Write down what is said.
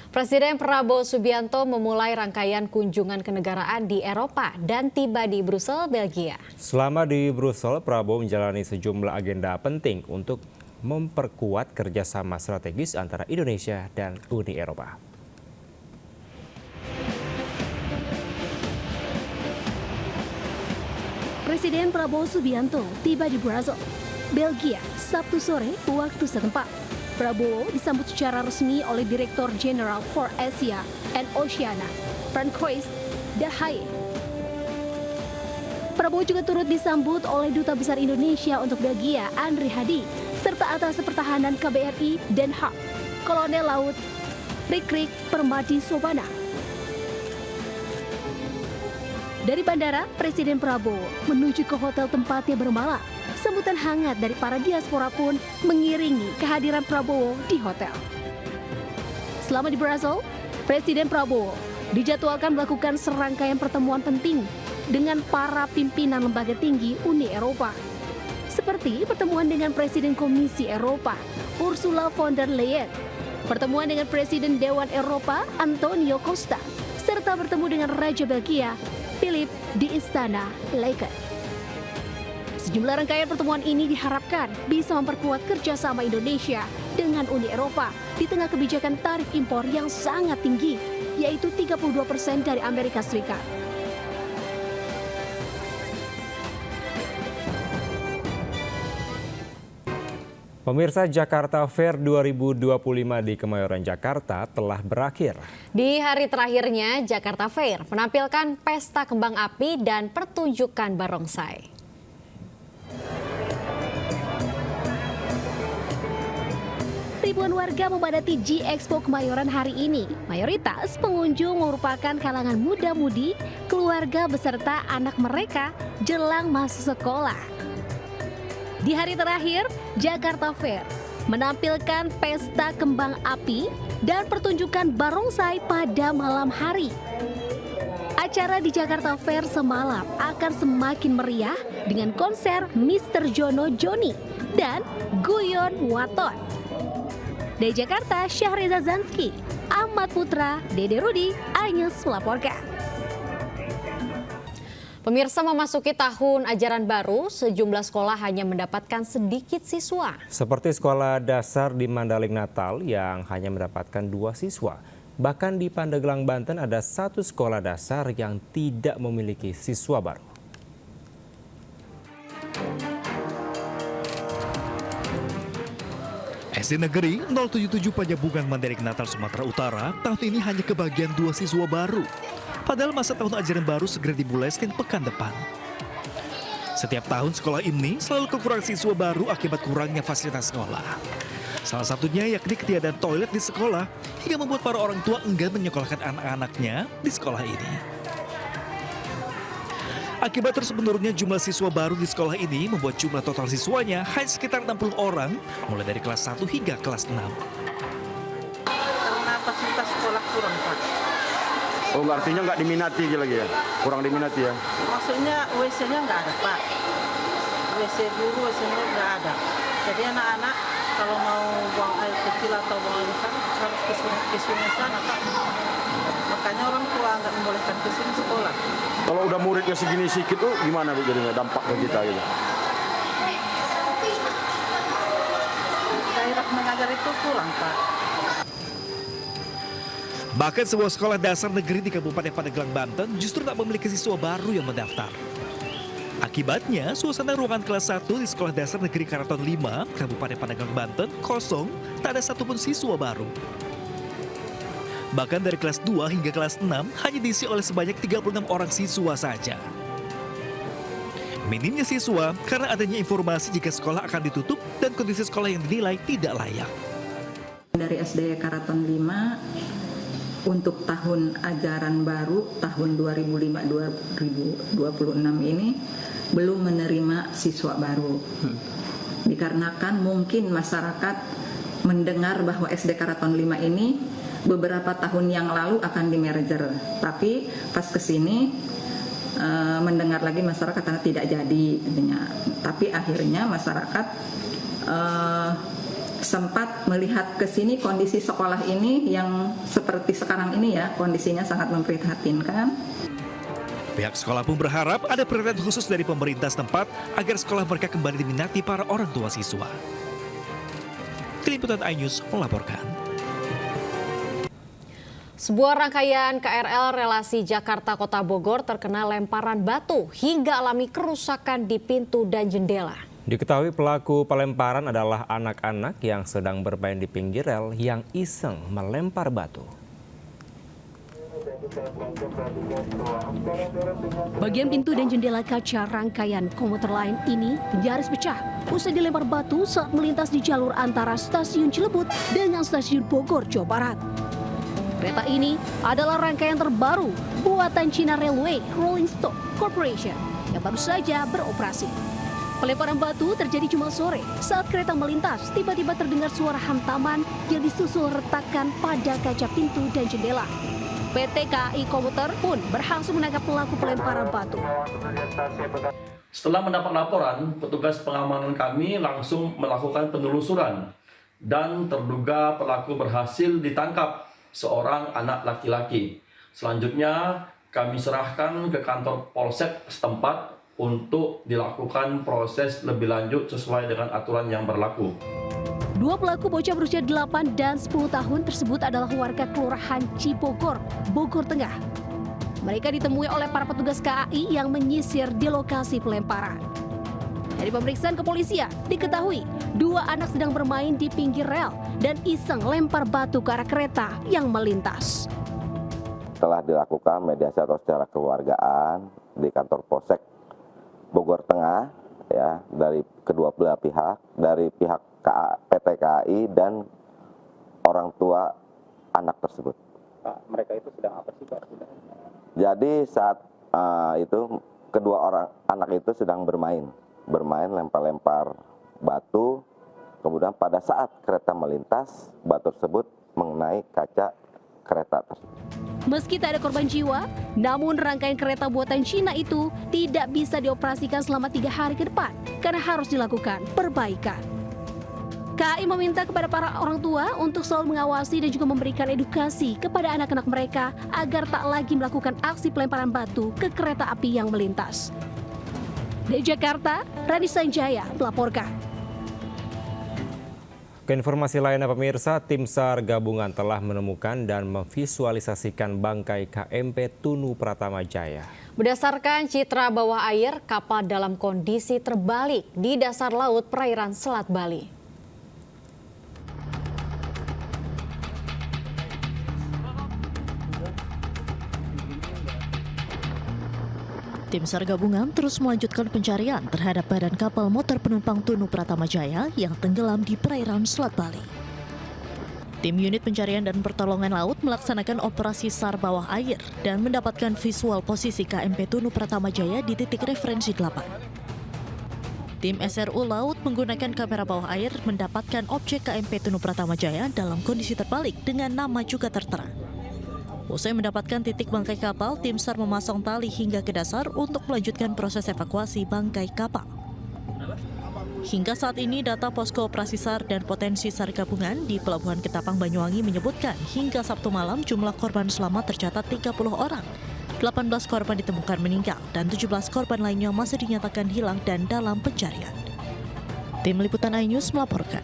Presiden Prabowo Subianto memulai rangkaian kunjungan kenegaraan di Eropa dan tiba di Brussel, Belgia. Selama di Brussel, Prabowo menjalani sejumlah agenda penting untuk memperkuat kerjasama strategis antara Indonesia dan Uni Eropa. Presiden Prabowo Subianto tiba di Brussel, Belgia, Sabtu sore waktu setempat. Prabowo disambut secara resmi oleh Direktur Jenderal for Asia and Oceania, Francois de Haye. Prabowo juga turut disambut oleh Duta Besar Indonesia untuk Belgia, Andri Hadi, serta Atas Pertahanan KBRI Den Haag, Kolonel Laut Rikrik Permadi Sobana. Dari bandara, Presiden Prabowo menuju ke hotel tempatnya bermalam. Sambutan hangat dari para diaspora pun mengiringi kehadiran Prabowo di hotel. Selama di Brussel, Presiden Prabowo dijadwalkan melakukan serangkaian pertemuan penting dengan para pimpinan lembaga tinggi Uni Eropa. Seperti pertemuan dengan Presiden Komisi Eropa, Ursula von der Leyen, pertemuan dengan Presiden Dewan Eropa, Antonio Costa, serta bertemu dengan Raja Belgia, Philip di Istana Laken. Sejumlah rangkaian pertemuan ini diharapkan bisa memperkuat kerjasama Indonesia dengan Uni Eropa di tengah kebijakan tarif impor yang sangat tinggi, yaitu 32% dari Amerika Serikat. Pemirsa, Jakarta Fair 2025 di Kemayoran, Jakarta telah berakhir. Di hari terakhirnya, Jakarta Fair menampilkan pesta kembang api dan pertunjukan barongsai. Ribuan warga memadati G-Expo Kemayoran hari ini. Mayoritas pengunjung merupakan kalangan muda-mudi, keluarga beserta anak mereka jelang masuk sekolah. Di hari terakhir, Jakarta Fair menampilkan pesta kembang api dan pertunjukan barongsai pada malam hari. Acara di Jakarta Fair semalam akan semakin meriah dengan konser Mr. Jono Joni dan Guyon Waton. Dari Jakarta, Syahriza Zanski, Ahmad Putra, Dede Rudi, Anyes melaporkan. Pemirsa, memasuki tahun ajaran baru, sejumlah sekolah hanya mendapatkan sedikit siswa. Seperti sekolah dasar di Mandailing Natal yang hanya mendapatkan 2 siswa. Bahkan di Pandeglang, Banten ada 1 sekolah dasar yang tidak memiliki siswa baru. SD Negeri 077 Panjabungan Mandailing Natal, Sumatera Utara tahun ini hanya kebagian 2 siswa baru. Padahal masa tahun ajaran baru segera dimulai Senin pekan depan. Setiap tahun sekolah ini selalu kekurangan siswa baru akibat kurangnya fasilitas sekolah. Salah satunya yakni ketiadaan toilet di sekolah hingga membuat para orang tua enggan menyekolahkan anak-anaknya di sekolah ini. Akibat terus menurunnya jumlah siswa baru di sekolah ini membuat jumlah total siswanya hanya sekitar 60 orang, mulai dari kelas 1 hingga kelas 6. Karena fasilitas sekolah kurang, Pak. Oh, artinya nggak diminati lagi ya? Kurang diminati ya? Maksudnya WC-nya nggak ada, Pak. WC guru, WC-nya nggak ada. Jadi anak-anak kalau mau buang air kecil atau buang air besar harus ke sungai sana, Pak. Makanya orang tua nggak membolehkan ke sini sekolah. Kalau udah muridnya segini sedikit tuh gimana Bu jadinya dampak ke kita gitu? Daerah mengajar itu kurang, Pak. Bahkan sebuah sekolah dasar negeri di Kabupaten Pandeglang, Banten justru tak memiliki siswa baru yang mendaftar. Akibatnya, suasana ruangan kelas 1 di Sekolah Dasar Negeri Karaton 5, Kabupaten Pandeglang, Banten kosong, tak ada satupun siswa baru. Bahkan dari kelas 2 hingga kelas 6 hanya diisi oleh sebanyak 36 orang siswa saja. Minimnya siswa karena adanya informasi jika sekolah akan ditutup dan kondisi sekolah yang dinilai tidak layak. Dari SD Karaton 5 untuk tahun ajaran baru tahun 2005-2026 ini belum menerima siswa baru. Dikarenakan mungkin masyarakat mendengar bahwa SD Karaton 5 ini beberapa tahun yang lalu akan di-merger, tapi pas kesini mendengar lagi masyarakat karena tidak jadi, tapi akhirnya masyarakat sempat melihat ke sini kondisi sekolah ini yang seperti sekarang ini ya, kondisinya sangat memprihatinkan. Pihak sekolah pun berharap ada perhatian khusus dari pemerintah setempat agar sekolah mereka kembali diminati para orang tua siswa. Tim Liputan iNews melaporkan. Sebuah rangkaian KRL relasi Jakarta-Kota Bogor terkena lemparan batu hingga alami kerusakan di pintu dan jendela. Diketahui pelaku pelemparan adalah anak-anak yang sedang bermain di pinggir rel yang iseng melempar batu. Bagian pintu dan jendela kaca rangkaian komuter lain ini nyaris pecah usai dilempar batu saat melintas di jalur antara stasiun Cilebut dengan stasiun Bogor, Jawa Barat. Kereta ini adalah rangkaian terbaru buatan China Railway Rolling Stock Corporation yang baru saja beroperasi. Pelemparan batu terjadi Jumat sore saat kereta melintas. Tiba-tiba terdengar suara hantaman yang disusul retakan pada kaca pintu dan jendela. PT KAI Komuter pun berhasil menangkap pelaku pelemparan batu. Setelah mendapat laporan, petugas pengamanan kami langsung melakukan penelusuran dan terduga pelaku berhasil ditangkap, seorang anak laki-laki. Selanjutnya kami serahkan ke kantor Polsek setempat untuk dilakukan proses lebih lanjut sesuai dengan aturan yang berlaku. Dua pelaku bocah berusia 8 dan 10 tahun tersebut adalah warga Kelurahan Cibogor, Bogor Tengah. Mereka ditemui oleh para petugas KAI yang menyisir di lokasi pelemparan. Dari pemeriksaan kepolisian, diketahui dua anak sedang bermain di pinggir rel dan iseng lempar batu ke arah kereta yang melintas. Telah dilakukan mediasi atau secara keluargaan di kantor Polsek Bogor Tengah ya, dari kedua belah pihak, dari pihak PT KAI dan orang tua anak tersebut. Pak, mereka itu sedang apa sih, Pak? Jadi saat itu kedua orang anak itu sedang bermain lempar-lempar batu. Kemudian pada saat kereta melintas, batu tersebut mengenai kaca kereta tersebut. Meski tak ada korban jiwa, namun rangkaian kereta buatan Cina itu tidak bisa dioperasikan selama 3 hari ke depan karena harus dilakukan perbaikan. KAI meminta kepada para orang tua untuk selalu mengawasi dan juga memberikan edukasi kepada anak-anak mereka agar tak lagi melakukan aksi pelemparan batu ke kereta api yang melintas. Dari Jakarta, Rani Sanjaya melaporkan. Ke informasi lainnya pemirsa, tim SAR gabungan telah menemukan dan memvisualisasikan bangkai KMP Tunu Pratama Jaya. Berdasarkan citra bawah air, kapal dalam kondisi terbalik di dasar laut perairan Selat Bali. Tim SAR gabungan terus melanjutkan pencarian terhadap badan kapal motor penumpang Tunu Pratama Jaya yang tenggelam di perairan Selat Bali. Tim unit pencarian dan pertolongan laut melaksanakan operasi SAR bawah air dan mendapatkan visual posisi KMP Tunu Pratama Jaya di titik referensi 8. Tim SRU Laut menggunakan kamera bawah air mendapatkan objek KMP Tunu Pratama Jaya dalam kondisi terbalik dengan nama juga tertera. Usai mendapatkan titik bangkai kapal, tim SAR memasang tali hingga ke dasar untuk melanjutkan proses evakuasi bangkai kapal. Hingga saat ini data posko operasi SAR dan potensi SAR gabungan di Pelabuhan Ketapang Banyuwangi menyebutkan hingga Sabtu malam jumlah korban selamat tercatat 30 orang. 18 korban ditemukan meninggal dan 17 korban lainnya masih dinyatakan hilang dan dalam pencarian. Tim Liputan iNews melaporkan.